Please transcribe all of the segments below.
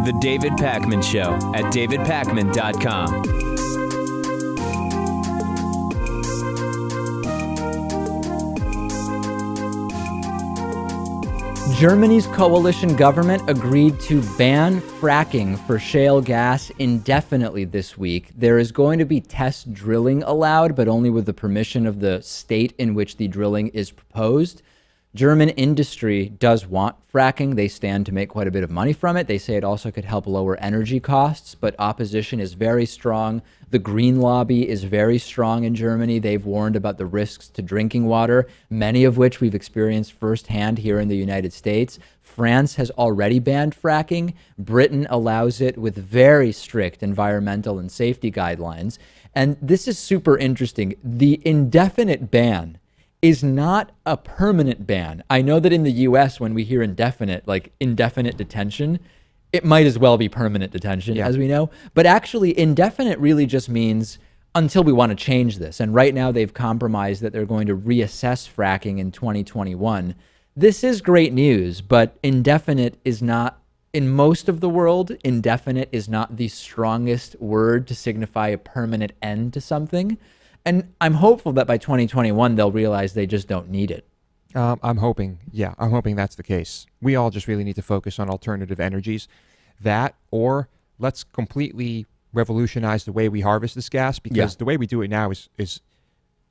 The David Pakman Show at davidpakman.com. Germany's coalition government agreed to ban fracking for shale gas indefinitely this week. There is going to be test drilling allowed, but only with the permission of the state in which the drilling is proposed. German industry does want fracking. They stand to make quite a bit of money from it. They say it also could help lower energy costs, but opposition is very strong. The green lobby is very strong in Germany. They've warned about the risks to drinking water, many of which we've experienced firsthand here in the United States. France has already banned fracking. Britain allows it with very strict environmental and safety guidelines. And this is super interesting. The indefinite ban is not a permanent ban. I know that in the US, when we hear indefinite, like indefinite detention, it might as well be permanent detention, as we know. But actually, indefinite really just means until we want to change this. And right now, they've compromised that they're going to reassess fracking in 2021. This is great news, but indefinite is not, in most of the world, indefinite is not the strongest word to signify a permanent end to something. And I'm hopeful that by 2021, they'll realize they just don't need it. I'm hoping that's the case. We all just really need to focus on alternative energies. That, or let's completely revolutionize the way we harvest this gas, because the way we do it now is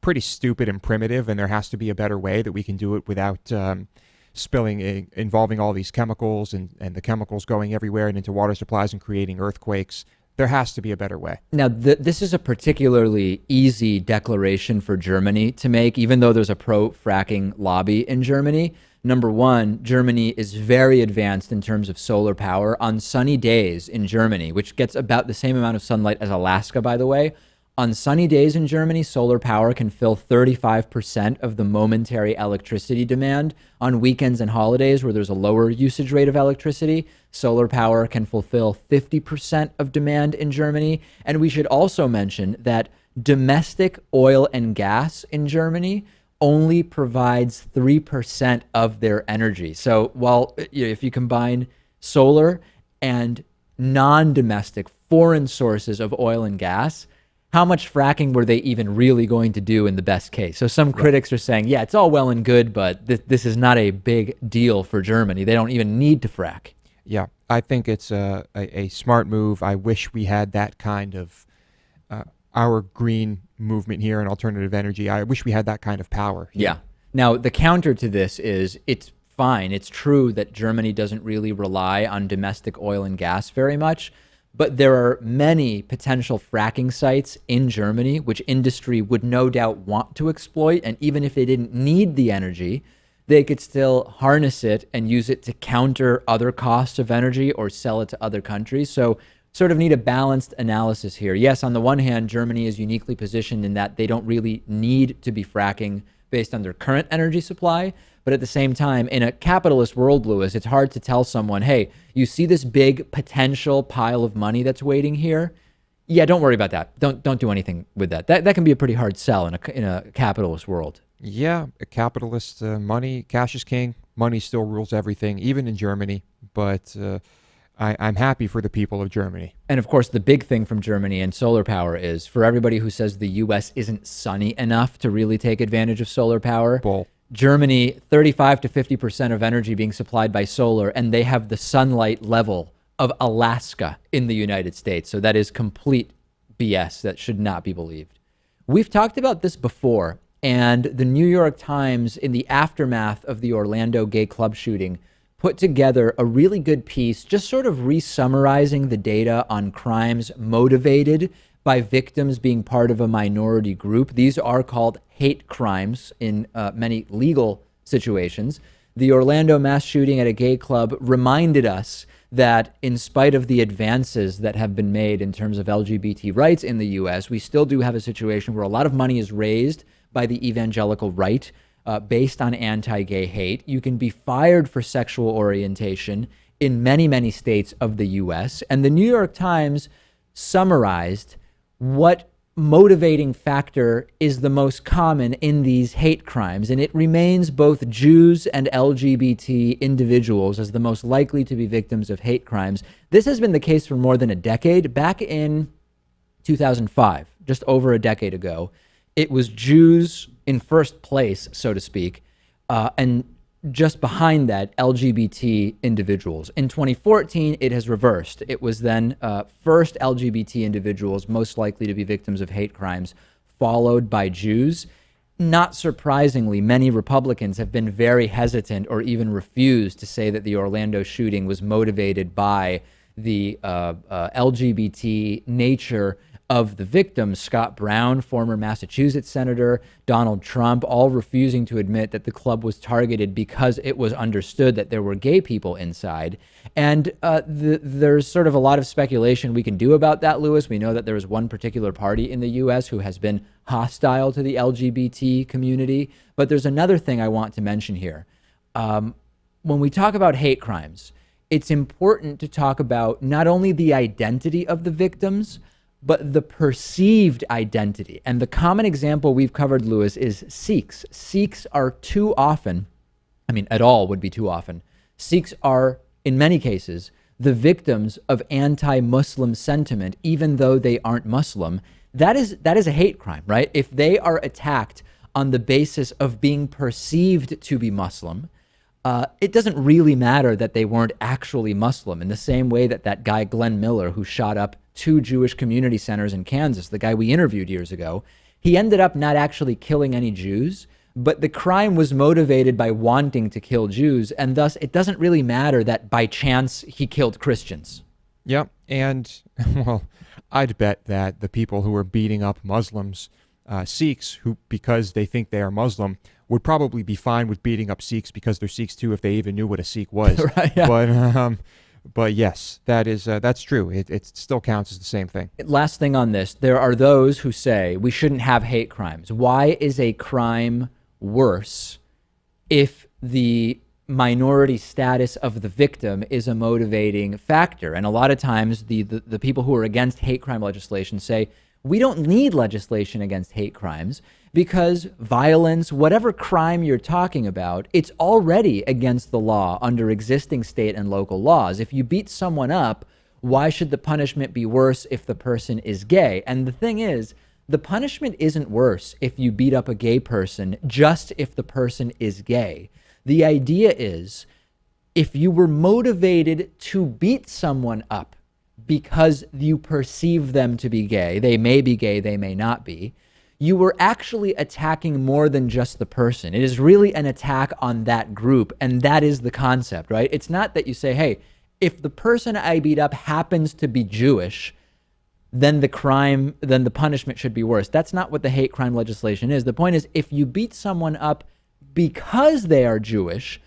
pretty stupid and primitive, and there has to be a better way that we can do it without involving all these chemicals and the chemicals going everywhere and into water supplies and creating earthquakes. There has to be a better way. Now, this is a particularly easy declaration for Germany to make, even though there's a pro-fracking lobby in Germany. Number one, Germany is very advanced in terms of solar power. On sunny days in Germany, which gets about the same amount of sunlight as Alaska, by the way, on sunny days in Germany, solar power can fill 35% of the momentary electricity demand. On weekends and holidays where there's a lower usage rate of electricity, solar power can fulfill 50% of demand in Germany. And we should also mention that domestic oil and gas in Germany only provides 3% of their energy. So while if you combine solar and non-domestic foreign sources of oil and gas, how much fracking were they even really going to do in the best case? So some critics are saying, it's all well and good, but this is not a big deal for Germany. They don't even need to frack. Yeah, I think it's a smart move. I wish we had that kind of our green movement here in alternative energy. I wish we had that kind of power here. Yeah. Now, the counter to this is it's fine. It's true that Germany doesn't really rely on domestic oil and gas very much. But there are many potential fracking sites in Germany, which industry would no doubt want to exploit. And even if they didn't need the energy, they could still harness it and use it to counter other costs of energy or sell it to other countries. So sort of need a balanced analysis here. Yes, on the one hand, Germany is uniquely positioned in that they don't really need to be fracking based on their current energy supply. But at the same time, in a capitalist world, Lewis, it's hard to tell someone, hey, you see this big potential pile of money that's waiting here? Yeah, don't worry about that. Don't do anything with that. That can be a pretty hard sell in a capitalist world. Yeah, a capitalist money, cash is king. Money still rules everything, even in Germany. But I'm happy for the people of Germany. And of course, the big thing from Germany and solar power is for everybody who says the U.S. isn't sunny enough to really take advantage of solar power. Bull. Germany, 35 to 50% of energy being supplied by solar, and they have the sunlight level of Alaska in the United States. So that is complete BS. That should not be believed. We've talked about this before, and the New York Times, in the aftermath of the Orlando gay club shooting, put together a really good piece, just sort of re-summarizing the data on crimes motivated by victims being part of a minority group. These are called hate crimes in many legal situations. The Orlando mass shooting at a gay club reminded us that in spite of the advances that have been made in terms of LGBT rights in the US, we still do have a situation where a lot of money is raised by the evangelical right based on anti-gay hate. You can be fired for sexual orientation in many, many states of the US. And the New York Times summarized what motivating factor is the most common in these hate crimes, and it remains both Jews and LGBT individuals as the most likely to be victims of hate crimes. This has been the case for more than a decade. Back in 2005, just over a decade ago, it was Jews in first place, so to speak, and just behind that, LGBT individuals. In 2014, it has reversed. It was then first LGBT individuals most likely to be victims of hate crimes, followed by Jews. Not surprisingly, many Republicans have been very hesitant or even refused to say that the Orlando shooting was motivated by the LGBT nature of the victims. Scott Brown, former Massachusetts senator, Donald Trump, all refusing to admit that the club was targeted because it was understood that there were gay people inside. And there's sort of a lot of speculation we can do about that, Lewis. We know that there is one particular party in the U.S. who has been hostile to the LGBT community. But there's another thing I want to mention here. When we talk about hate crimes, it's important to talk about not only the identity of the victims, but the perceived identity. And the common example we've covered, Lewis, is Sikhs. Sikhs are too often, at all would be too often. Sikhs are, in many cases, the victims of anti-Muslim sentiment, even though they aren't Muslim. That is a hate crime, right? If they are attacked on the basis of being perceived to be Muslim, it doesn't really matter that they weren't actually Muslim, in the same way that that guy, Glenn Miller, who shot up 2 Jewish community centers in Kansas, the guy we interviewed years ago, he ended up not actually killing any Jews, but the crime was motivated by wanting to kill Jews, and thus it doesn't really matter that by chance he killed Christians. Yeah, and, well, I'd bet that the people who are beating up Muslims, Sikhs, who because they think they are Muslim, would probably be fine with beating up Sikhs because they're Sikhs too if they even knew what a Sikh was. Right, yeah. But yes, that's true. It still counts as the same thing. Last thing on this, there are those who say we shouldn't have hate crimes. Why is a crime worse if the minority status of the victim is a motivating factor? And a lot of times the people who are against hate crime legislation say, we don't need legislation against hate crimes because violence, whatever crime you're talking about, it's already against the law under existing state and local laws. If you beat someone up, why should the punishment be worse if the person is gay? And the thing is, the punishment isn't worse if you beat up a gay person just if the person is gay. The idea is, if you were motivated to beat someone up because you perceive them to be gay, they may be gay, they may not be, you were actually attacking more than just the person. It is really an attack on that group, and that is the concept, right? It's not that you say, hey, if the person I beat up happens to be Jewish, then the punishment should be worse. That's not what the hate crime legislation is. The point is, if you beat someone up because they are Jewish,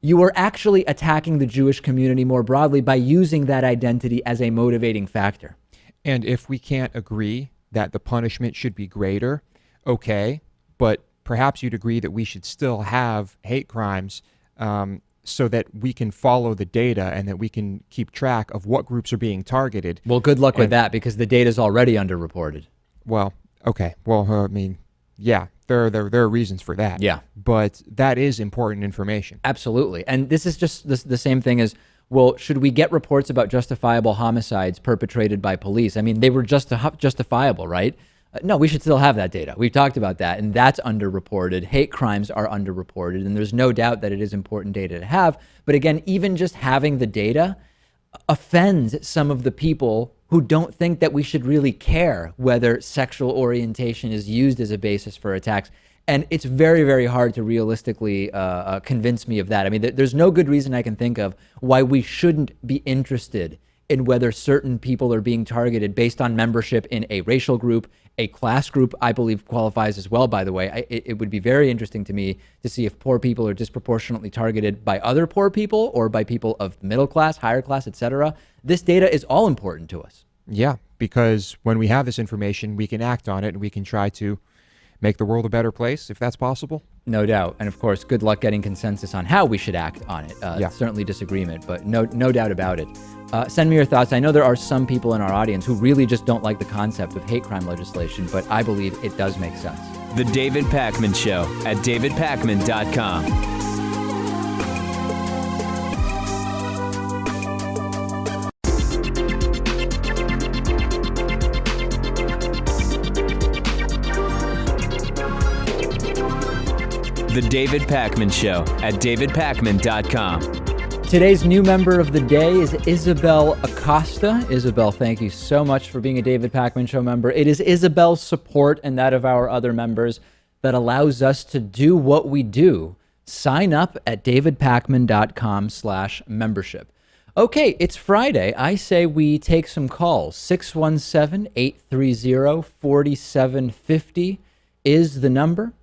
you are actually attacking the Jewish community more broadly by using that identity as a motivating factor. And if we can't agree that the punishment should be greater, okay, but perhaps you'd agree that we should still have hate crimes so that we can follow the data and that we can keep track of what groups are being targeted. Well, good luck with that, because the data is already underreported. Well, okay. Well, yeah, there are reasons for that. Yeah. But that is important information. Absolutely. And this is just the same thing as, well, should we get reports about justifiable homicides perpetrated by police? They were justifiable, right? No, we should still have that data. We've talked about that, and that's underreported. Hate crimes are underreported, and there's no doubt that it is important data to have. But again, even just having the data offends some of the people who don't think that we should really care whether sexual orientation is used as a basis for attacks. And it's very, very hard to realistically convince me of that. There's no good reason I can think of why we shouldn't be interested in whether certain people are being targeted based on membership in a racial group, a class group, I believe qualifies as well, by the way. It would be very interesting to me to see if poor people are disproportionately targeted by other poor people or by people of middle class, higher class, etc. This data is all important to us. Yeah, because when we have this information, we can act on it and we can try to make the world a better place, if that's possible. No doubt. And of course, good luck getting consensus on how we should act on it. Yeah. Certainly disagreement, but no doubt about it. Send me your thoughts. I know there are some people in our audience who really just don't like the concept of hate crime legislation, but I believe it does make sense. The David Pakman Show at davidpakman.com. The David Pakman Show at davidpakman.com. Today's new member of the day is Isabel Acosta. Isabel, thank you so much for being a David Pakman Show member. It is Isabel's support and that of our other members that allows us to do what we do. Sign up at davidpakman.com/membership. Okay, it's Friday. I say we take some calls. 617-830-4750 is the number.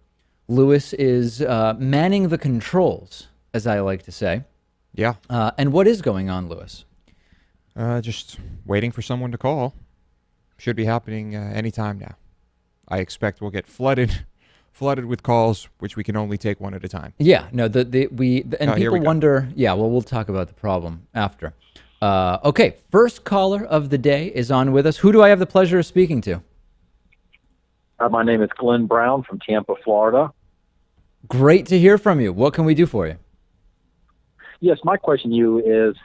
Lewis is manning the controls, as I like to say. Yeah. And what is going on, Lewis? Just waiting for someone to call. Should be happening anytime now. I expect we'll get flooded with calls, which we can only take one at a time. Yeah, no, people wonder. Yeah, well, we'll talk about the problem after. Okay, first caller of the day is on with us. Who do I have the pleasure of speaking to? My name is Glenn Brown from Tampa, Florida. Great to hear from you. What can we do for you? Yes, my question to you is,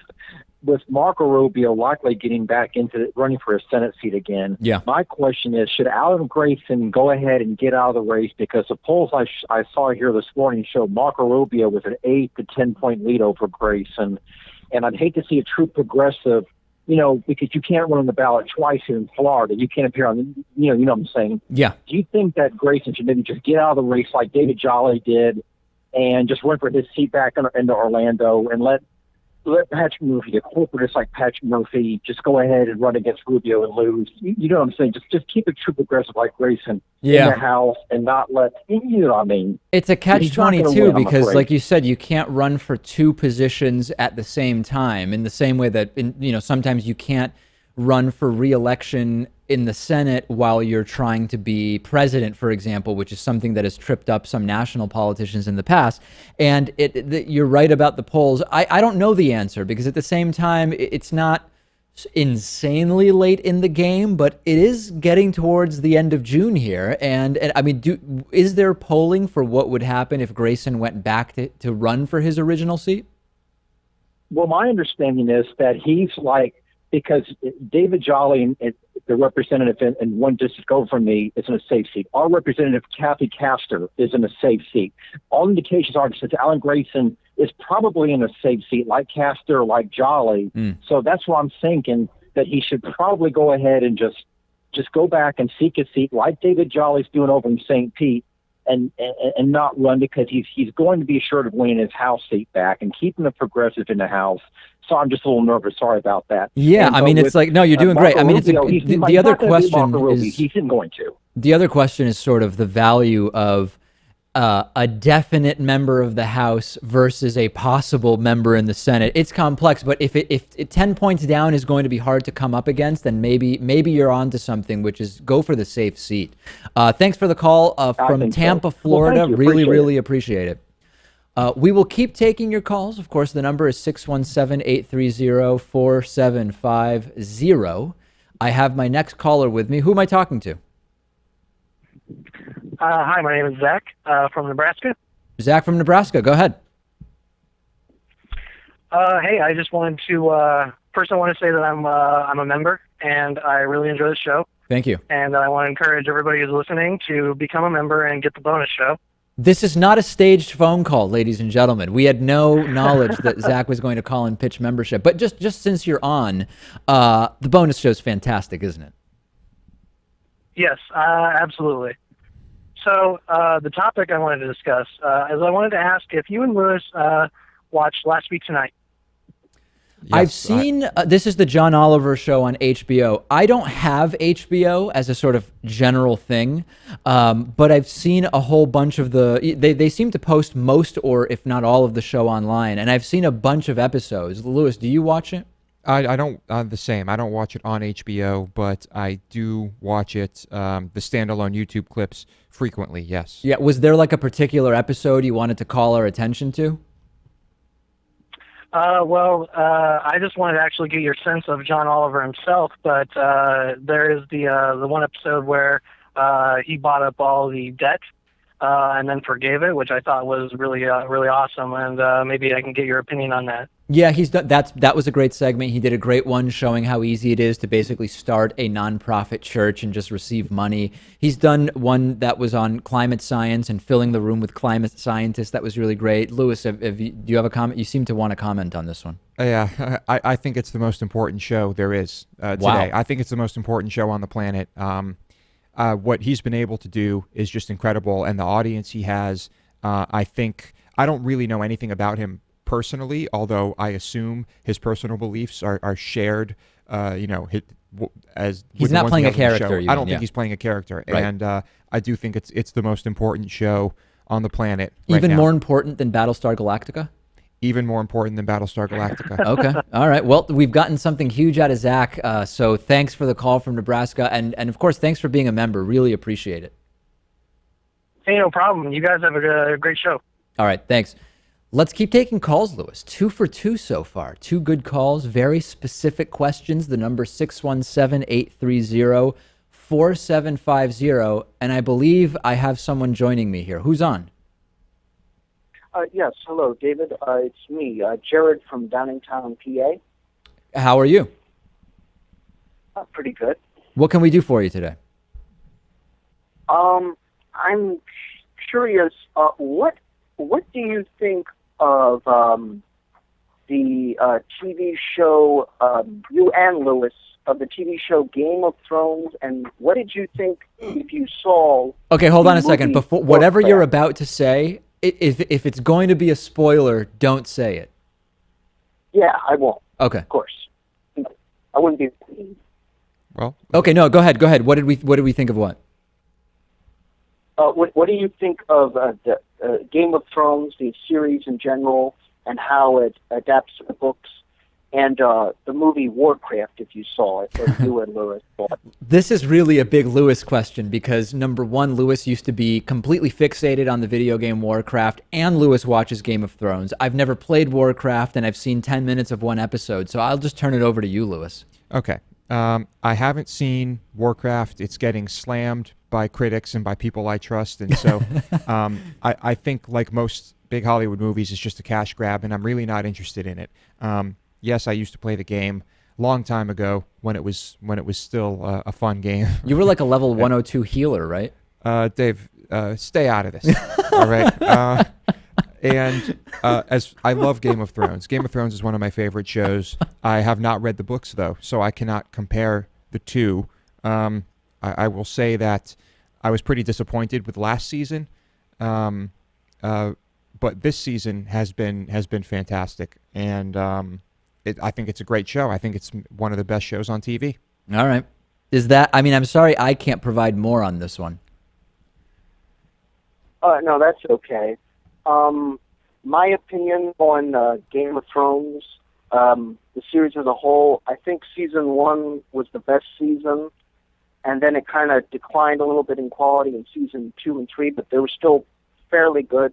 with Marco Rubio likely getting back into running for a Senate seat again, my question is, should Alan Grayson go ahead and get out of the race? Because the polls I saw here this morning showed Marco Rubio with an 8 to 10 point lead over Grayson. And I'd hate to see a true progressive, because you can't run on the ballot twice here in Florida. You can't appear on, you know what I'm saying? Yeah. Do you think that Grayson should maybe just get out of the race like David Jolly did and just run for his seat back into Orlando and let Patrick Murphy, the corporatist like Patrick Murphy, just go ahead and run against Rubio and lose? You know what I'm saying? Just keep a true progressive like Grayson in the House and not let, you know what I mean? It's a catch-22 because, like you said, you can't run for two positions at the same time, in the same way that, sometimes you can't run for re-election in the Senate while you're trying to be president, for example, which is something that has tripped up some national politicians in the past. And you're right about the polls. I don't know the answer because at the same time, it's not insanely late in the game, but it is getting towards the end of June here. And I mean, is there polling for what would happen if Grayson went back to run for his original seat? Well, my understanding is that he's because David Jolly and the representative and one district over from me is in a safe seat. Our representative, Kathy Castor, is in a safe seat. All indications are that Alan Grayson is probably in a safe seat, like Castor, like Jolly. So that's why I'm thinking that he should probably go ahead and just go back and seek a seat like David Jolly's doing over in St. Pete and not run, because he's going to be assured of winning his House seat back and keeping the progressive in the House. So I'm just a little nervous. Sorry about that. Yeah, I mean, it's like, no, you're doing great. I mean, the other question is, he isn't going to. The other question is sort of the value of a definite member of the House versus a possible member in the Senate. It's complex, but if 10 points down is going to be hard to come up against, then maybe you're onto something, which is go for the safe seat. Thanks for the call from Tampa, Florida. Well, really appreciate it. We will keep taking your calls. Of course, the number is 617-830-4750. I have my next caller with me. Who am I talking to? Hi, my name is Zach from Nebraska. Zach from Nebraska. Go ahead. Hey, I just wanted to first I want to say that I'm a member and I really enjoy the show. Thank you. And I want to encourage everybody who's listening to become a member and get the bonus show. This is not a staged phone call, ladies and gentlemen. We had no knowledge that Zach was going to call and pitch membership. But just since you're on, the bonus show is fantastic, isn't it? Yes, absolutely. So the topic I wanted to discuss is I wanted to ask if you and Lewis watched Last Week Tonight. Yes, I've seen, this is the John Oliver show on HBO. I don't have HBO as a sort of general thing, but I've seen a whole bunch of they seem to post most or if not all of the show online, and I've seen a bunch of episodes. Lewis, do you watch it? I don't the same. I don't watch it on HBO, but I do watch it the standalone YouTube clips frequently. Yes. Yeah. Was there like a particular episode you wanted to call our attention to? I just wanted to actually get your sense of John Oliver himself, but there is the one episode where he bought up all the debt and then forgave it, which I thought was really awesome, and maybe I can get your opinion on that. Yeah, he's done that was a great segment. He did a great one showing how easy it is to basically start a nonprofit church and just receive money. He's done one that was on climate science and filling the room with climate scientists. That was really great. Lewis, do you have a comment? You seem to want to comment on this one. Yeah, I think it's the most important show there is today. Wow. I think it's the most important show on the planet. What he's been able to do is just incredible, and the audience he has, I think, I don't really know anything about him personally, although I assume his personal beliefs are shared, as he's not playing a character. I don't think he's playing a character, right. And I do think it's the most important show on the planet. Even right now. more important than Battlestar Galactica? Even more important than Battlestar Galactica. Okay. All right. Well, we've gotten something huge out of Zach. So thanks for the call from Nebraska. And of course, thanks for being a member. Really appreciate it. Hey, no problem. You guys have a great show. All right. Thanks. Let's keep taking calls, Lewis. 2 for 2 so far. 2 good calls. Very specific questions. The number 617-830-4750. And I believe I have someone joining me here. Who's on? Yes, hello, David. It's me, Jared from Downingtown, PA. How are you? Pretty good. What can we do for you today? I'm curious. What do you think of the TV show? You and Lewis, of the TV show Game of Thrones, and what did you think if you saw? Okay, hold on a second. movie Before whatever Warcraft? you're about to say, if it's going to be a spoiler, don't say it. Yeah, I won't. Okay. Of course, I wouldn't be. Well, Okay, no, go ahead. Go ahead. What did we think of what? What do you think of the Game of Thrones, the series in general, and how it adapts to the books, and the movie Warcraft, if you saw it, or you and Lewis saw it? This is really a big Lewis question because, number one, Lewis used to be completely fixated on the video game Warcraft, and Lewis watches Game of Thrones. I've never played Warcraft, and I've seen 10 minutes of one episode, so I'll just turn it over to you, Lewis. okay. I haven't seen Warcraft. It's getting slammed by critics and by people I trust, and so I think, like most big Hollywood movies, it's just a cash grab, and I'm really not interested in it. Yes, I used to play the game long time ago when it was still a fun game. You were like a level 102 healer, right? Dave, stay out of this. All right. As I love Game of Thrones. Game of Thrones is one of my favorite shows. I have not read the books though, so I cannot compare the two. I will say that I was pretty disappointed with last season, but this season has been fantastic, and I think it's a great show. I think it's one of the best shows on TV. All right. I'm sorry I can't provide more on this one. No, that's okay. My opinion on Game of Thrones, the series as a whole, I think season 1 was the best season, and then it kind of declined a little bit in quality in season 2 and 3, but they were still fairly good.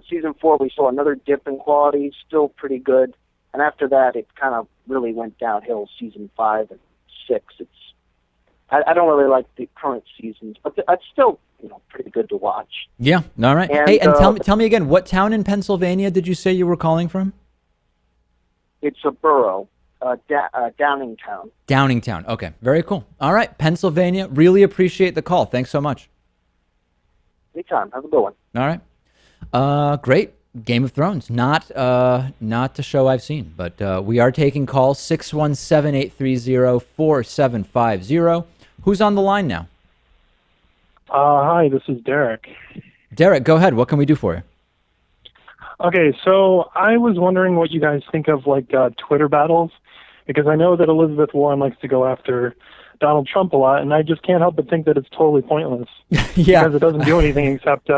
Season 4, we saw another dip in quality, still pretty good, and after that, it kind of really went downhill. Season 5 and 6, I don't really like the current seasons, but it's still pretty good to watch. Yeah. All right. And, hey, and tell me again, what town in Pennsylvania did you say you were calling from? It's a borough, Downingtown. Downingtown. Okay. Very cool. All right. Pennsylvania. Really appreciate the call. Thanks so much. Anytime. Have a good one. All right. Great. Game of Thrones. Not the show I've seen, but we are taking calls 617-830-4750. Who's on the line now? Hi, this is Derek. Derek, go ahead. What can we do for you? Okay, so I was wondering what you guys think of Twitter battles, because I know that Elizabeth Warren likes to go after Donald Trump a lot, and I just can't help but think that it's totally pointless. Yeah. Because it doesn't do anything except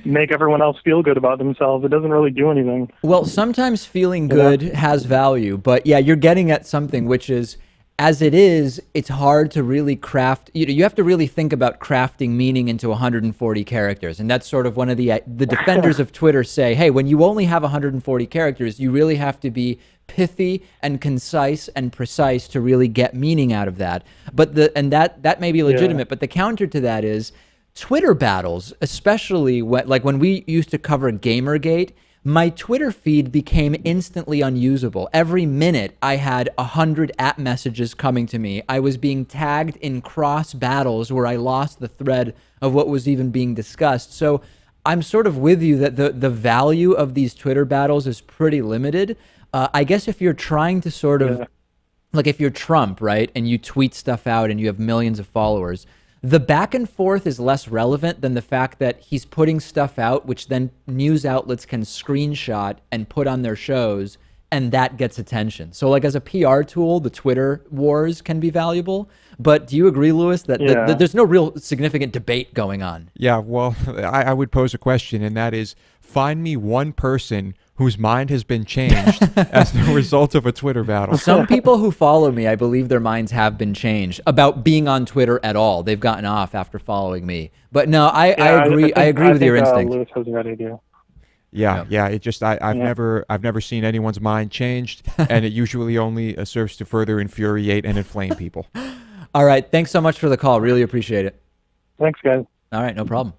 make everyone else feel good about themselves. It doesn't really do anything. Well, sometimes feeling good has value, but yeah, you're getting at something, which is, as it is, it's hard to really craft. You have to really think about crafting meaning into 140 characters, and that's sort of one of the defenders of Twitter say, hey, when you only have 140 characters, you really have to be pithy and concise and precise to really get meaning out of that. But that may be legitimate, but the counter to that is Twitter battles, especially when we used to cover Gamergate. My Twitter feed became instantly unusable. Every minute I had 100 app messages coming to me. I was being tagged in cross battles where I lost the thread of what was even being discussed. So I'm sort of with you that the value of these Twitter battles is pretty limited. I guess if you're trying to sort of, like if you're Trump, right, and you tweet stuff out and you have millions of followers, the back and forth is less relevant than the fact that he's putting stuff out, which then news outlets can screenshot and put on their shows, and that gets attention. So like as a PR tool, the Twitter wars can be valuable. But do you agree, Lewis, that there's no real significant debate going on? Yeah, well, I would pose a question, and that is, find me one person whose mind has been changed as the result of a Twitter battle. Some people who follow me, I believe their minds have been changed about being on Twitter at all. They've gotten off after following me. But no, I agree. I agree with your instinct. Lewis has a right idea. Yeah. It just I've never seen anyone's mind changed, and it usually only serves to further infuriate and inflame people. All right, thanks so much for the call. Really appreciate it. Thanks, guys. All right, no problem.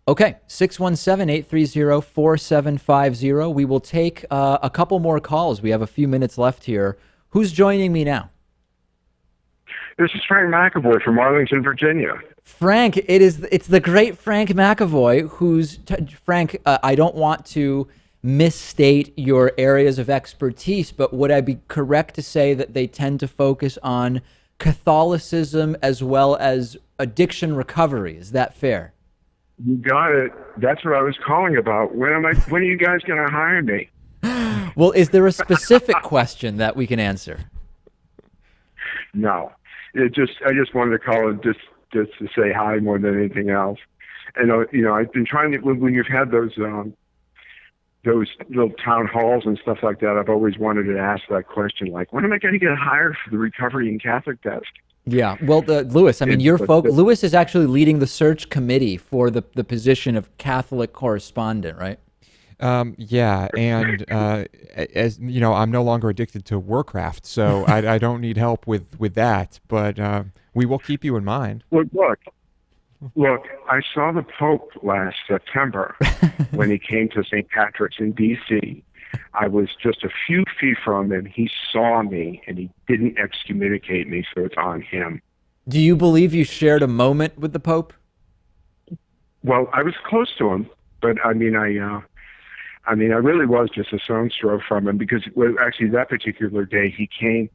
Okay, 617-830-4750. We will take a couple more calls. We have a few minutes left here. Who's joining me now? This is Frank McAvoy from Arlington, Virginia. Frank, it's the great Frank McAvoy, Frank, I don't want to misstate your areas of expertise, but would I be correct to say that they tend to focus on Catholicism as well as addiction recovery? Is that fair? You got it. That's what I was calling about. When are you guys going to hire me? Well, is there a specific question that we can answer? No. I just wanted to call it just to say hi more than anything else. And I've been trying to, when you've had those little town halls and stuff like that, I've always wanted to ask that question, like, when am I going to get hired for the Recovery and Catholic desk? Yeah, well, Lewis, I mean, Lewis is actually leading the search committee for the position of Catholic correspondent, right? Yeah, and as you know, I'm no longer addicted to Warcraft, so I don't need help with that. But we will keep you in mind. Look, I saw the Pope last September when he came to St. Patrick's in D.C. I was just a few feet from him. He saw me, and he didn't excommunicate me, so it's on him. Do you believe you shared a moment with the Pope? Well, I was close to him, but I really was just a stone's throw from him, because actually that particular day he came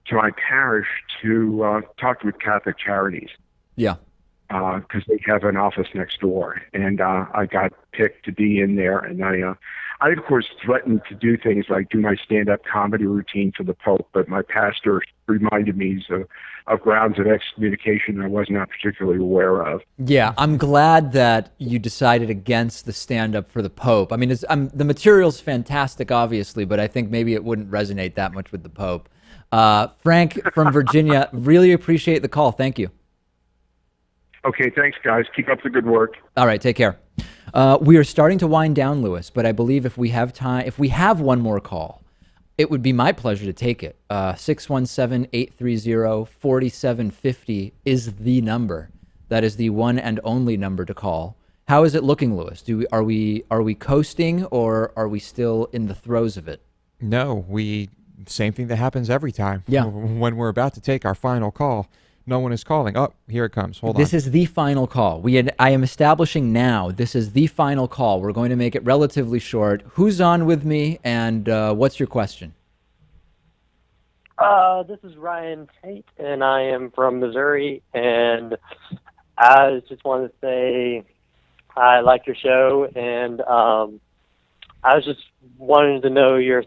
to my parish to talk with Catholic Charities. Yeah. Because they have an office next door, and I got picked to be in there, and I of course threatened to do things like do my stand-up comedy routine for the Pope, but my pastor reminded me of grounds of excommunication I was not particularly aware of. Yeah, I'm glad that you decided against the stand-up for the Pope. I mean, the material's fantastic, obviously, but I think maybe it wouldn't resonate that much with the Pope. Frank from Virginia, really appreciate the call. Thank you. Okay, thanks, guys. Keep up the good work. All right, take care. We are starting to wind down, Lewis, but I believe if we have time, if we have one more call, it would be my pleasure to take it. 617-830-4750 is the number. That is the one and only number to call. How is it looking, Lewis? Are we coasting, or are we still in the throes of it? No, same thing that happens every time. Yeah. When we're about to take our final call, no one is calling. Oh, here it comes. Hold on. This is the final call. I am establishing now, this is the final call. We're going to make it relatively short. Who's on with me, and what's your question? This is Ryan Tate, and I am from Missouri, and I just wanted to say I like your show, and I was just wanting to know your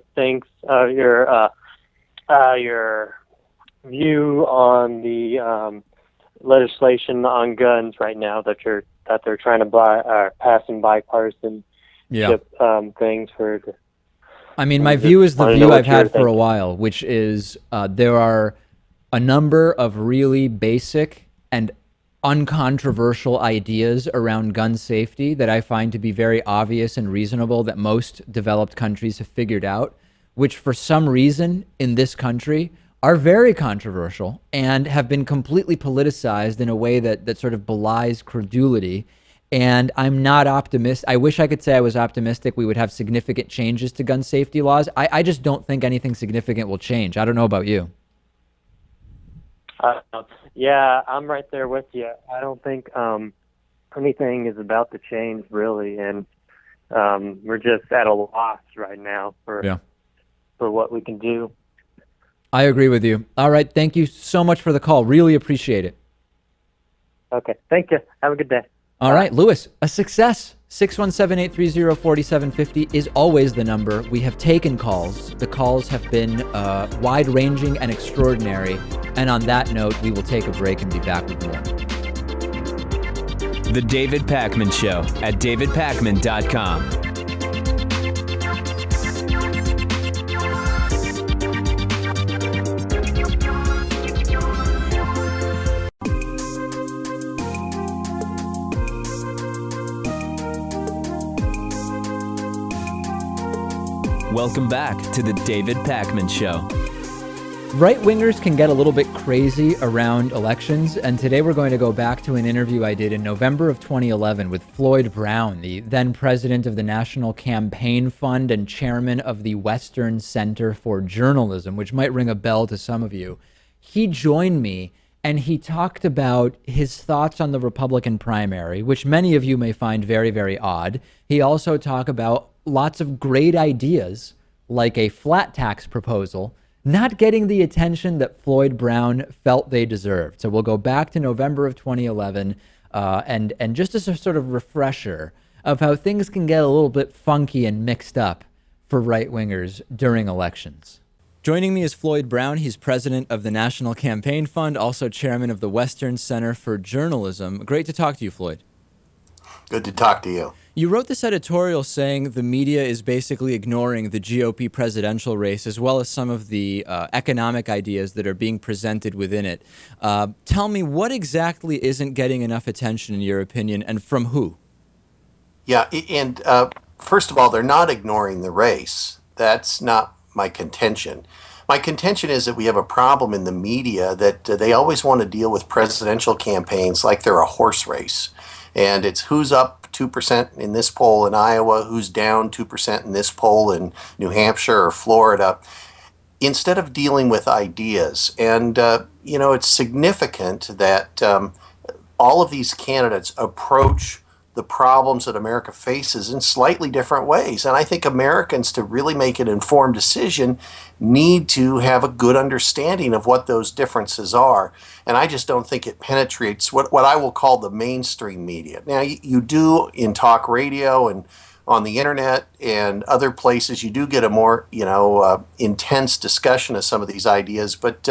view on the legislation on guns right now that you're that they're trying to pass some bipartisan things for. I mean, my view is the view I've had for a while, which is there are a number of really basic and uncontroversial ideas around gun safety that I find to be very obvious and reasonable that most developed countries have figured out, which for some reason in this country are very controversial and have been completely politicized in a way that sort of belies credulity. And I'm not optimistic. I wish I could say I was optimistic we would have significant changes to gun safety laws. I just don't think anything significant will change. I don't know about you. Yeah, I'm right there with you. I don't think anything is about to change, really, and we're just at a loss right now for what we can do. I agree with you. All right, thank you so much for the call. Really appreciate it. Okay, thank you. Have a good day. All right, Lewis, a success. 617-830-4750 is always the number. We have taken calls. The calls have been wide-ranging and extraordinary. And on that note, we will take a break and be back with more. The David Pakman Show at davidpakman.com. Welcome back to the David Pakman Show. Right-wingers can get a little bit crazy around elections, and today we're going to go back to an interview I did in November of 2011 with Floyd Brown, the then president of the National Campaign Fund and chairman of the Western Center for Journalism, which might ring a bell to some of you. He joined me, and he talked about his thoughts on the Republican primary, which many of you may find very, very odd. He also talked about lots of great ideas, like a flat tax proposal, not getting the attention that Floyd Brown felt they deserved. So we'll go back to November of 2011, and just as a sort of refresher of how things can get a little bit funky and mixed up for right-wingers during elections. Joining me is Floyd Brown. He's president of the National Campaign Fund, also chairman of the Western Center for Journalism. Great to talk to you, Floyd. Good to talk to you. You wrote this editorial saying the media is basically ignoring the GOP presidential race as well as some of the economic ideas that are being presented within it. Tell me, what exactly isn't getting enough attention in your opinion, and from who? Yeah, and first of all, they're not ignoring the race. That's not my contention. My contention is that we have a problem in the media that they always want to deal with presidential campaigns like they're a horse race. And it's who's up 2% in this poll in Iowa, who's down 2% in this poll in New Hampshire or Florida, instead of dealing with ideas. And, it's significant that all of these candidates approach the problems that America faces in slightly different ways. And I think Americans, to really make an informed decision, need to have a good understanding of what those differences are. And I just don't think it penetrates what I will call the mainstream media. Now, you do in talk radio and on the internet and other places, you do get a more, intense discussion of some of these ideas. But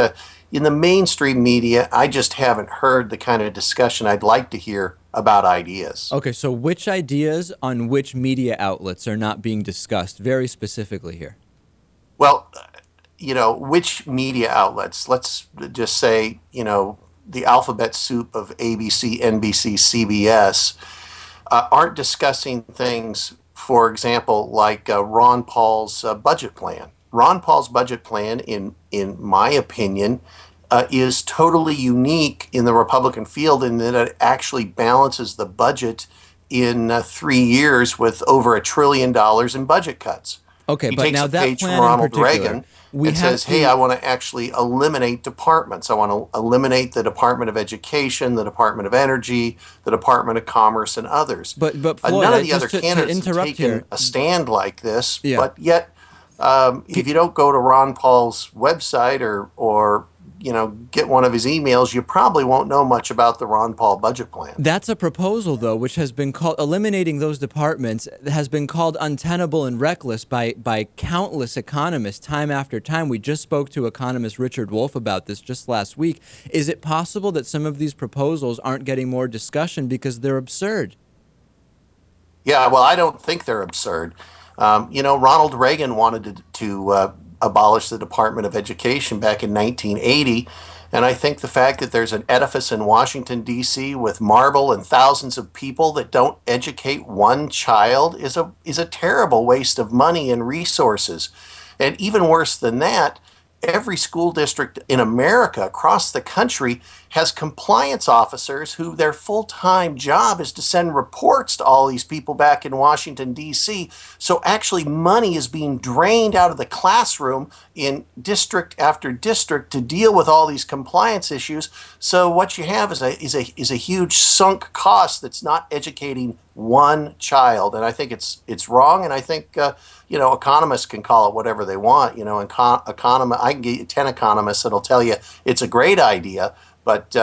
in the mainstream media, I just haven't heard the kind of discussion I'd like to hear about ideas. Okay, so which ideas on which media outlets are not being discussed very specifically here? Well, which media outlets? Let's just say, the alphabet soup of ABC, NBC, CBS aren't discussing things, for example, like Ron Paul's budget plan. Ron Paul's budget plan, in my opinion, is totally unique in the Republican field in that it actually balances the budget in 3 years with over $1 trillion in budget cuts. Okay, he but takes now a that page plan from Ronald in particular, Reagan and says, hey, I want to actually eliminate departments. I want to eliminate the Department of Education, the Department of Energy, the Department of Commerce, and others. But Floyd, none of the other to candidates have taken here. a stand like this, Yeah. but yet if you don't go to Ron Paul's website or get one of his emails, you probably won't know much about the Ron Paul budget plan. That's a proposal, though, which has been called, eliminating those departments has been called untenable and reckless by countless economists time after time. We just spoke to economist Richard Wolff about this just last week. Is it possible that some of these proposals aren't getting more discussion because they're absurd? Yeah, well, I don't think they're absurd. Ronald Reagan wanted to abolish the Department of Education back in 1980. And I think the fact that there's an edifice in Washington, D.C. with marble and thousands of people that don't educate one child is a terrible waste of money and resources. And even worse than that, every school district in America across the country has compliance officers who their full-time job is to send reports to all these people back in Washington, D.C. So actually money is being drained out of the classroom in district after district to deal with all these compliance issues. So what you have is a huge sunk cost that's not educating one child. And I think it's wrong. And I think economists can call it whatever they want. I can get you 10 economists that'll tell you it's a great idea. But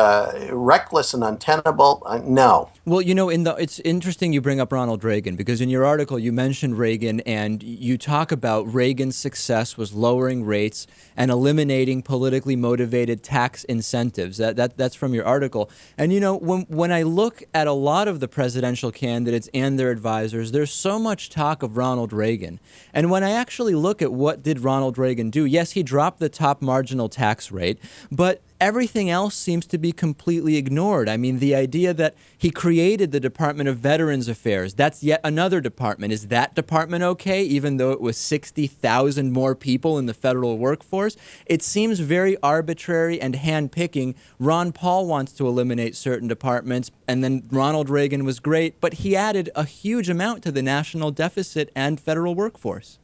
reckless and untenable, no. Well, it's interesting you bring up Ronald Reagan, because in your article you mentioned Reagan and you talk about Reagan's success was lowering rates and eliminating politically motivated tax incentives. That's from your article. And when I look at a lot of the presidential candidates and their advisors, there's so much talk of Ronald Reagan. And when I actually look at what did Ronald Reagan do, yes, he dropped the top marginal tax rate, but everything else seems to be completely ignored. I mean, the idea that he created the Department of Veterans Affairs, that's yet another department. Is that department okay, even though it was 60,000 more people in the federal workforce? It seems very arbitrary and hand-picking. Ron Paul wants to eliminate certain departments, and then Ronald Reagan was great, but he added a huge amount to the national deficit and federal workforce.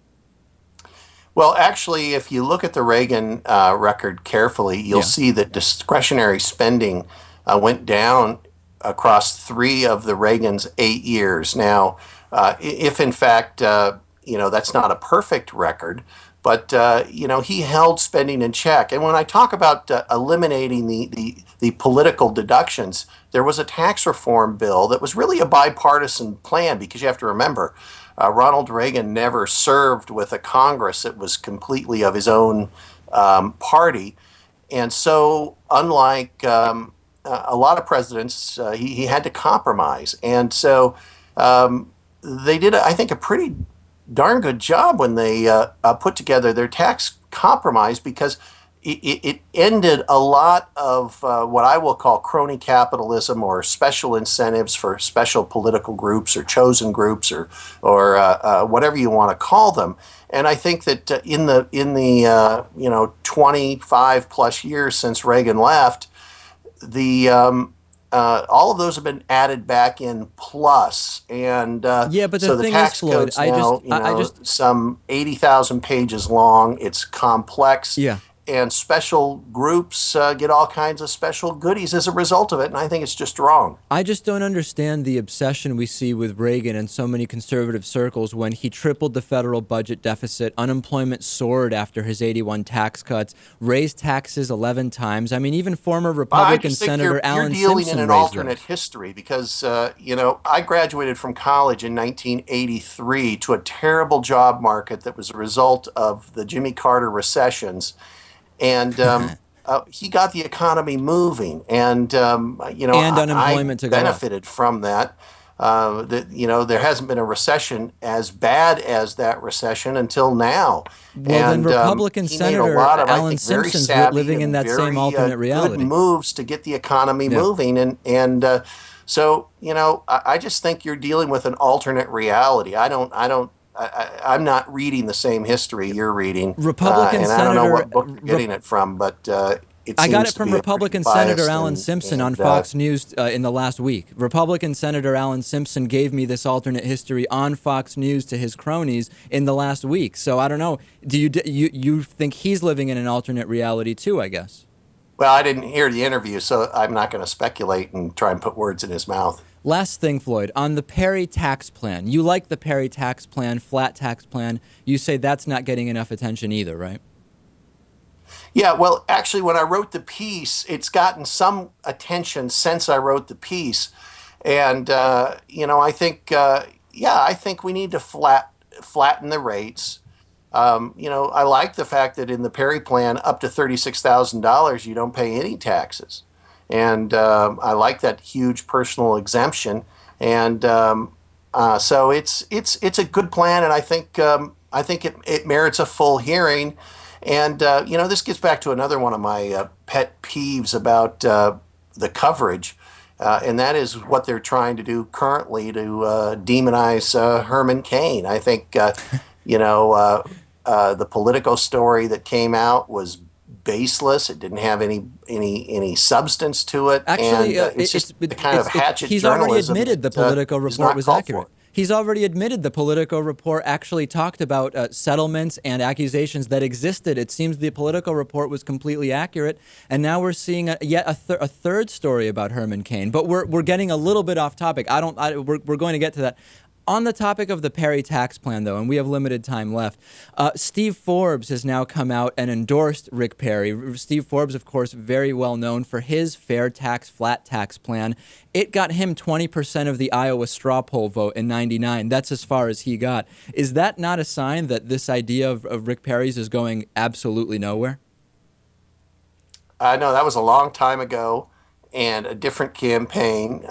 Well, actually, if you look at the Reagan record carefully, you'll see that discretionary spending went down across 3 of the Reagan's 8 years. Now, if in fact, that's not a perfect record, but, he held spending in check. And when I talk about eliminating the political deductions, there was a tax reform bill that was really a bipartisan plan, because you have to remember, Ronald Reagan never served with a Congress that was completely of his own party. And so, unlike a lot of presidents, he had to compromise. And so they did, I think, a pretty darn good job when they put together their tax compromise, because it ended a lot of what I will call crony capitalism, or special incentives for special political groups or chosen groups, or whatever you want to call them. And I think that in the 25 plus years since Reagan left, all of those have been added back in plus, and but so the the thing tax is, Floyd, code's some 80,000 pages long. It's complex. Yeah. And special groups get all kinds of special goodies as a result of it, and I think it's just wrong. I just don't understand the obsession we see with Reagan in so many conservative circles when he tripled the federal budget deficit, unemployment soared after his 81 tax cuts, raised taxes 11 times. I mean, even former Republican Senator Alan Simpson raised you're dealing in an alternate those. history, because, I graduated from college in 1983 to a terrible job market that was a result of the Jimmy Carter recessions. And he got the economy moving, and unemployment I benefited from that. There hasn't been a recession as bad as that recession until now. Well, and then Republican Senator Alan Simpson's living in that same alternate reality. Good moves to get the economy moving, and so I just think you're dealing with an alternate reality. I'm not reading the same history you're reading. Republican and Senator, I don't know what book you're getting it from, but I got it from Republican Senator Alan Simpson on Fox News in the last week. Republican Senator Alan Simpson gave me this alternate history on Fox News to his cronies in the last week. So I don't know. Do you think he's living in an alternate reality too, I guess? Well, I didn't hear the interview, so I'm not going to speculate and try and put words in his mouth. Last thing, Floyd, on the Perry tax plan. You like the Perry tax plan, flat tax plan. You say that's not getting enough attention either, right? Yeah, well, actually, when I wrote the piece, it's gotten some attention since I wrote the piece, and I think, I think we need to flatten the rates. I like the fact that in the Perry plan, up to $36,000, you don't pay any taxes, and I like that huge personal exemption, and so it's a good plan, and I think it merits a full hearing. And this gets back to another one of my pet peeves about the coverage, and that is what they're trying to do currently to demonize Herman Cain. I think the Politico story that came out was baseless. It didn't have any substance to it. Actually, and it's just the kind of hatchet he's already journalism admitted the that, Politico is report not was called accurate. for. He's already admitted the Politico report actually talked about settlements and accusations that existed. It seems the Politico report was completely accurate, and now we're seeing yet a third story about Herman Cain. But we're getting a little bit off topic. We're going to get to that. On the topic of the Perry tax plan, though, and we have limited time left, Steve Forbes has now come out and endorsed Rick Perry. Steve Forbes, of course, very well known for his fair tax, flat tax plan. It got him 20% of the Iowa straw poll vote in '99. That's as far as he got. Is that not a sign that this idea of Rick Perry's is going absolutely nowhere? No, that was a long time ago and a different campaign.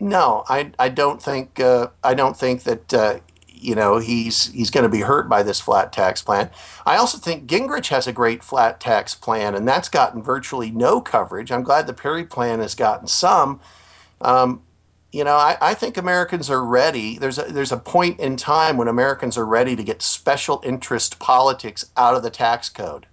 No, I don't think that he's going to be hurt by this flat tax plan. I also think Gingrich has a great flat tax plan, and that's gotten virtually no coverage. I'm glad the Perry plan has gotten some. I think Americans are ready. There's a point in time when Americans are ready to get special interest politics out of the tax code.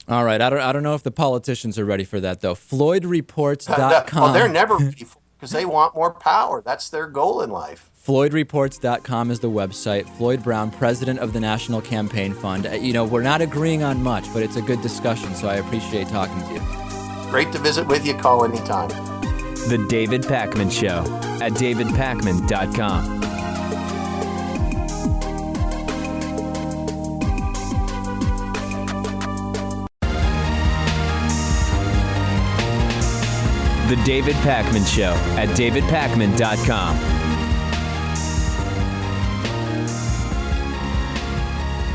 All right, I don't know if the politicians are ready for that, though. FloydReports.com. Well, they're never ready for it because they want more power. That's their goal in life. FloydReports.com is the website. Floyd Brown, president of the National Campaign Fund. We're not agreeing on much, but it's a good discussion, so I appreciate talking to you. Great to visit with you. Call anytime. The David Pakman Show at davidpakman.com. The David Pakman Show at davidpakman.com.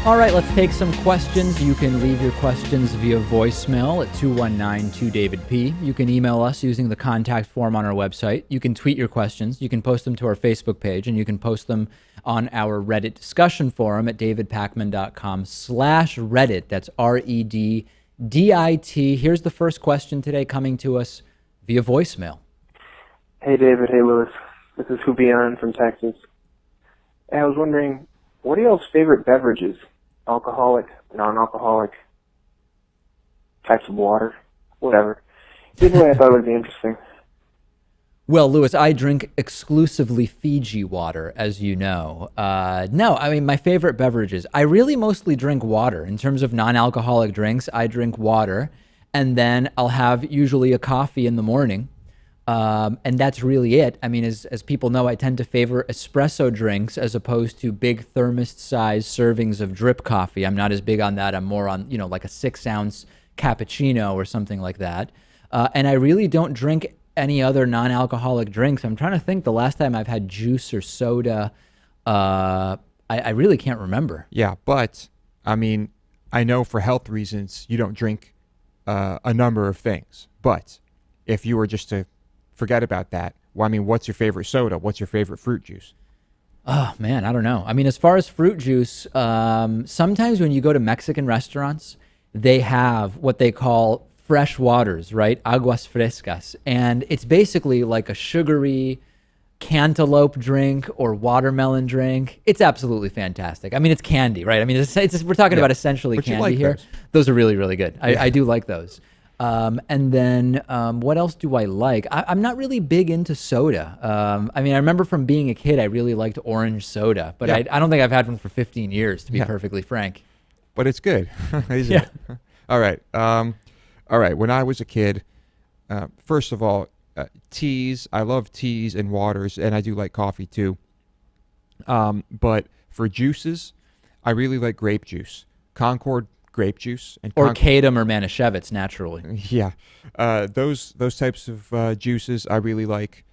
All right, let's take some questions. You can leave your questions via voicemail at 219-2DavidP. You can email us using the contact form on our website. You can tweet your questions. You can post them to our Facebook page, and you can post them on our Reddit discussion forum at davidpakman.com/Reddit. That's REDDIT. Here's the first question today coming to us via voicemail. Hey, David. Hey, Lewis. This is Rubio from Texas. I was wondering, what are y'all's favorite beverages? Alcoholic, non-alcoholic, types of water, whatever. Either way, I thought it would be interesting. Well, Lewis, I drink exclusively Fiji water, as you know. No, I mean, my favorite beverages, I really mostly drink water. In terms of non-alcoholic drinks, I drink water, and then I'll have usually a coffee in the morning. And that's really it. I mean, as people know, I tend to favor espresso drinks as opposed to big thermos-sized servings of drip coffee. I'm not as big on that. I'm more on, like a 6-ounce cappuccino or something like that. And I really don't drink any other non-alcoholic drinks. I'm trying to think the last time I've had juice or soda. I really can't remember. Yeah, but, I mean, I know for health reasons you don't drink a number of things. But if you were just to forget about that, well, I mean, what's your favorite soda? What's your favorite fruit juice? Oh, man, I don't know. I mean, as far as fruit juice, sometimes when you go to Mexican restaurants, they have what they call fresh waters, right? Aguas frescas. And it's basically like a sugary cantaloupe drink or watermelon drink. It's absolutely fantastic. I mean, it's candy, right? I mean, we're talking about essentially but candy here. Those are really, really good. I do like those. And then what else do I like? I'm not really big into soda. I mean, I remember from being a kid, I really liked orange soda, but I don't think I've had one for 15 years, to be perfectly frank. But it's good. Isn't it? All right. All right. When I was a kid, first of all, teas. I love teas and waters, and I do like coffee too. But for juices, I really like grape juice. Concord grape juice and or Kadam or Manischewitz naturally. Yeah, those types of juices I really like.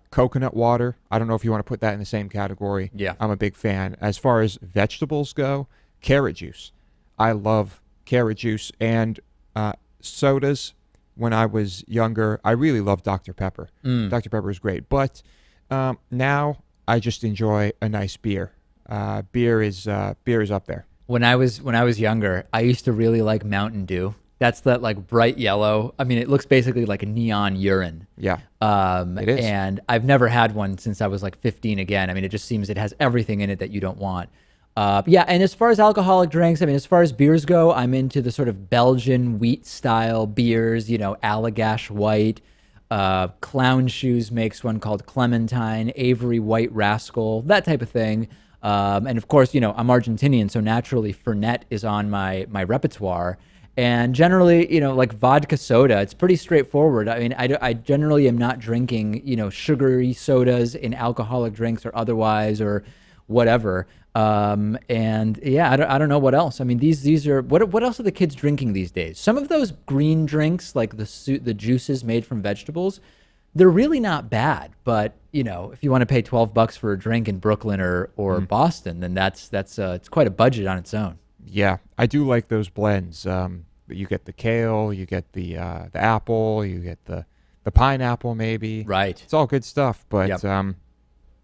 Coconut water, I don't know if you want to put that in the same category. Yeah. I'm a big fan. As far as vegetables go, carrot juice. I love carrot juice and sodas. When I was younger, I really loved Dr. Pepper. Dr. Pepper is great. But now I just enjoy a nice beer. Beer is up there. When I was younger, I used to really like Mountain Dew. That's that like bright yellow. I mean, it looks basically like a neon urine. Yeah, it is. And I've never had one since I was like 15 again. I mean, it just seems it has everything in it that you don't want. Yeah, and as far as alcoholic drinks, I mean, as far as beers go, I'm into the sort of Belgian wheat style beers, Allagash White. Clown Shoes makes one called Clementine, Avery White Rascal, that type of thing. And of course, I'm Argentinian, so naturally Fernet is on my repertoire. And generally, like vodka soda, it's pretty straightforward. I mean, I generally am not drinking, sugary sodas in alcoholic drinks or otherwise or whatever. And yeah, I don't know what else. I mean, these are what else are the kids drinking these days? Some of those green drinks, like the juices made from vegetables, they're really not bad. But if you want to pay $12 for a drink in Brooklyn or Boston, then that's it's quite a budget on its own. Yeah, I do like those blends. You get the kale, you get the apple, you get the pineapple maybe. Right. It's all good stuff, but Yep.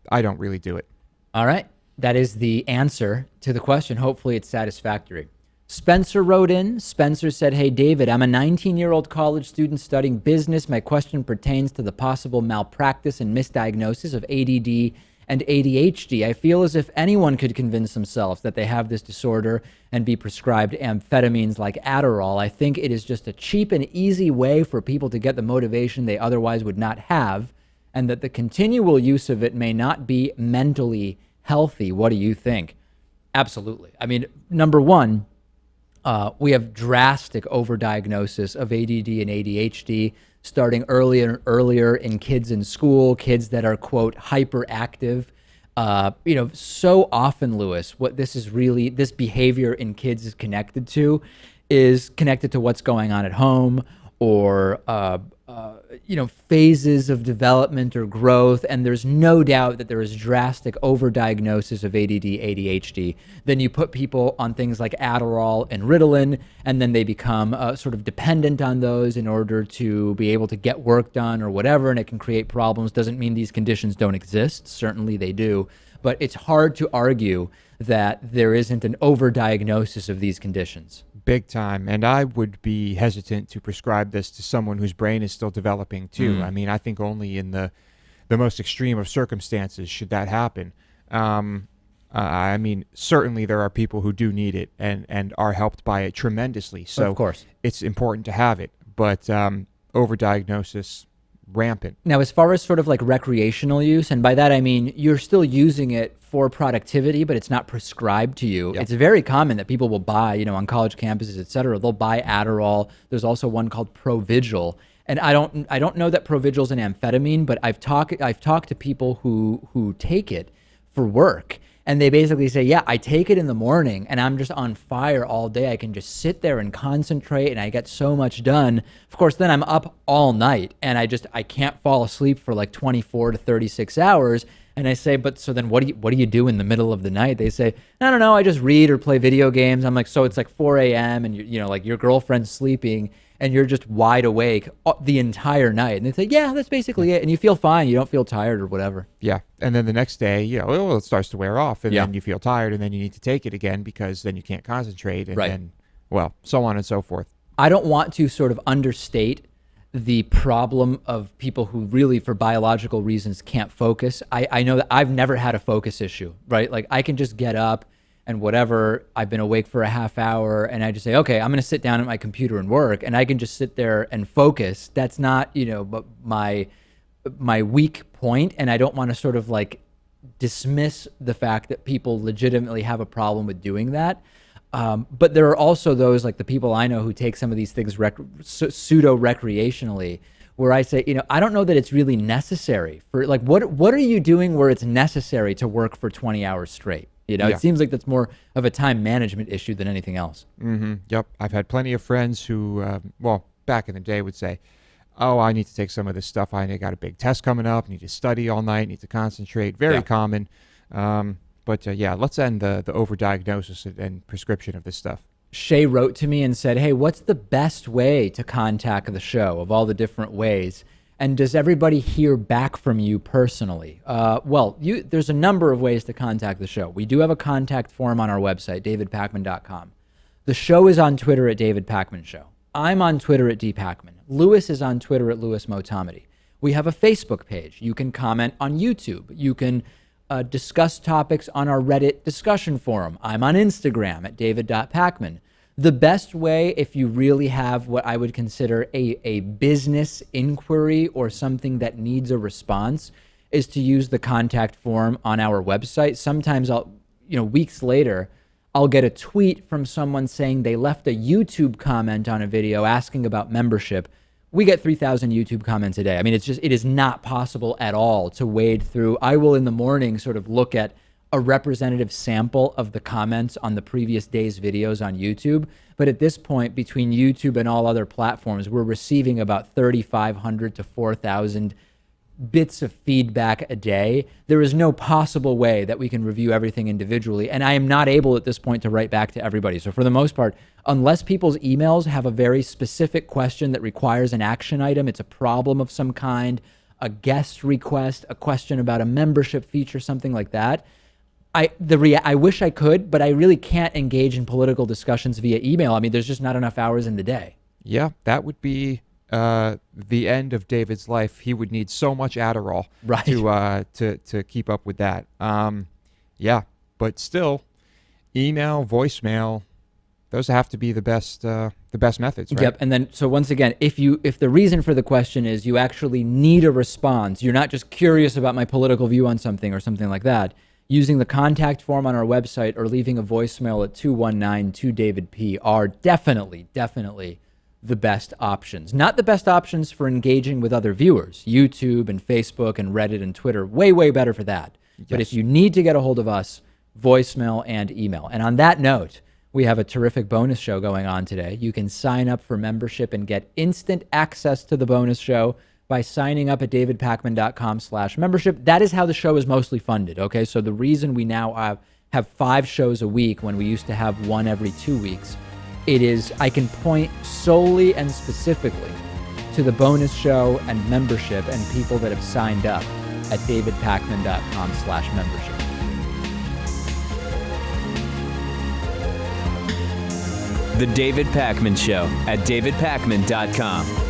I don't really do it. All right. That is the answer to the question. Hopefully it's satisfactory. Spencer wrote in. Spencer said, "Hey, David, I'm a 19-year-old college student studying business. My question pertains to the possible malpractice and misdiagnosis of ADD and ADHD. I feel as if anyone could convince themselves that they have this disorder and be prescribed amphetamines like Adderall. I think it is just a cheap and easy way for people to get the motivation they otherwise would not have, and that the continual use of it may not be mentally healthy. What do you think?" Absolutely. I mean, number one, we have drastic overdiagnosis of ADD and ADHD starting earlier and earlier in kids in school, kids that are, quote, hyperactive. So often, Lewis, what this behavior in kids is connected to what's going on at home or, phases of development or growth. And there's no doubt that there is drastic overdiagnosis of ADD, ADHD. Then you put people on things like Adderall and Ritalin, and then they become sort of dependent on those in order to be able to get work done or whatever. And it can create problems. Doesn't mean these conditions don't exist. Certainly they do. But it's hard to argue that there isn't an overdiagnosis of these conditions. Big time. And I would be hesitant to prescribe this to someone whose brain is still developing too. I mean, I think only in the most extreme of circumstances should that happen. I mean, certainly there are people who do need it and are helped by it tremendously. So of course, it's important to have it. But overdiagnosis, rampant. Now, as far as sort of like recreational use, and by that I mean you're still using it for productivity, but it's not prescribed to you. Yep. It's very common that people will buy, on college campuses, et cetera, they'll buy Adderall. There's also one called Provigil. And I don't know that Provigil is an amphetamine, but I've talked to people who take it for work. And they basically say, yeah, I take it in the morning and I'm just on fire all day. I can just sit there and concentrate and I get so much done. Of course, then I'm up all night and I can't fall asleep for like 24 to 36 hours. And I say, but so then what do you do in the middle of the night? They say, I don't know, I just read or play video games. I'm like, so it's like 4 a.m. and like your girlfriend's sleeping and you're just wide awake the entire night. And they say, yeah, that's basically it. And you feel fine. You don't feel tired or whatever. Yeah. And then the next day, it starts to wear off and then you feel tired and then you need to take it again because then you can't concentrate and then, so on and so forth. I don't want to sort of understate the problem of people who really, for biological reasons, can't focus. I know that I've never had a focus issue, right? Like I can just get up and whatever, I've been awake for a half hour and I just say, okay, I'm going to sit down at my computer and work and I can just sit there and focus. That's not, my weak point. And I don't want to sort of like dismiss the fact that people legitimately have a problem with doing that. But there are also those like the people I know who take some of these things pseudo recreationally, where I say, I don't know that it's really necessary for like, what are you doing where it's necessary to work for 20 hours straight? You know, Yeah. it seems like that's more of a time management issue than anything else. Yep. I've had plenty of friends who, well, back in the day would say, oh, I need to take some of this stuff. I got a big test coming up. Need to study all night. Need to concentrate. Very common. But yeah, let's end the overdiagnosis and prescription of this stuff. Shay wrote to me and said, hey, what's the best way to contact the show of all the different ways? And does everybody hear back from you personally? Well, there's a number of ways to contact the show. We do have a contact form on our website, davidpacman.com. The show is on Twitter at David Pacman Show. I'm on Twitter at dpacman. Lewis is on Twitter at Lewis Motamedi. We have a Facebook page. You can comment on YouTube. You can discuss topics on our Reddit discussion forum. I'm on Instagram at david.pacman. The best way, if you really have what I would consider a business inquiry or something that needs a response, is to use the contact form on our website. Sometimes weeks later, I'll get a tweet from someone saying they left a YouTube comment on a video asking about membership. We get 3,000 YouTube comments a day. I mean, it is not possible at all to wade through. I will in the morning sort of look at a representative sample of the comments on the previous day's videos on YouTube. But at this point, between YouTube and all other platforms, we're receiving about 3,500 to 4,000 bits of feedback a day. There is no possible way that we can review everything individually. And I am not able at this point to write back to everybody. So for the most part, unless people's emails have a very specific question that requires an action item, it's a problem of some kind, a guest request, a question about a membership feature, something like that, I wish I could, but I really can't engage in political discussions via email. I mean, there's just not enough hours in the day. Yeah, that would be the end of David's life. He would need so much Adderall to keep up with that. Yeah, but still, email, voicemail, those have to be the best methods, right? Yep. And then, so once again, if the reason for the question is you actually need a response, you're not just curious about my political view on something or something like that, using the contact form on our website or leaving a voicemail at 219-2-DAVID-P are definitely the best options. Not the best options for engaging with other viewers. YouTube and Facebook and Reddit and Twitter, way better for that. Yes. But if you need to get a hold of us, voicemail and email. And on that note, we have a terrific bonus show going on today. You can sign up for membership and get instant access to the bonus show by signing up at davidpacman.com/membership. That is how the show is mostly funded, okay? So the reason we now have 5 shows a week when we used to have 1 every 2 weeks, it is, I can point solely and specifically to the bonus show and membership and people that have signed up at davidpacman.com/membership. The David Pacman Show at davidpacman.com.